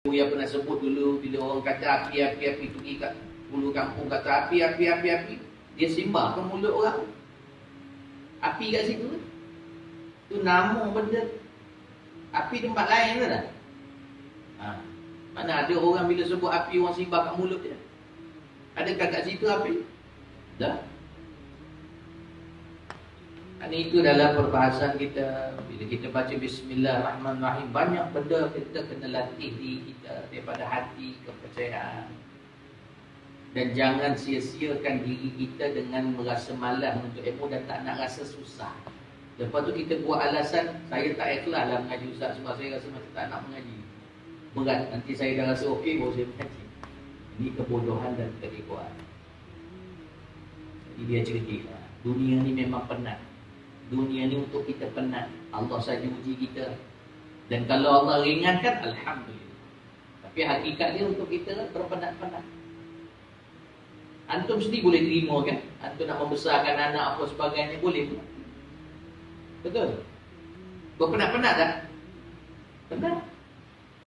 Yang pernah sebut dulu, bila orang kata api, pergi kat hulu kampung kata api, dia simbah ke mulut orang. Api kat situ kan? Tu nama benda. Api tempat lain ke tak? Mana ada orang bila sebut api, orang simbah kat mulut dia? Adakah kat situ api? Tak. Itu dalam perbahasan kita. Bila kita baca Bismillahirrahmanirrahim, banyak benda kita kena latih diri kita daripada hati, kepercayaan. Dan jangan sia-siakan diri kita dengan merasa malas untuk ilmu dan tak nak rasa susah. Lepas tu kita buat alasan, saya tak ikhlas lah mengaji Ustaz sebab saya rasa macam tak nak mengaji. Berat, nanti saya dah rasa okey baru saya mengaji. Ini kebodohan dan keegoan. Jadi dia cerita, dunia ni memang penat. Dunia ni untuk kita penat. Allah saja uji kita. Dan kalau Allah ringankan, alhamdulillah. Tapi hakikat dia untuk kita berpenat-penat. Antum sendiri boleh terima kan? Antum nak membesarkan anak apa sebagainya, boleh tak? Betul? Berpenat-penat tak? Penat.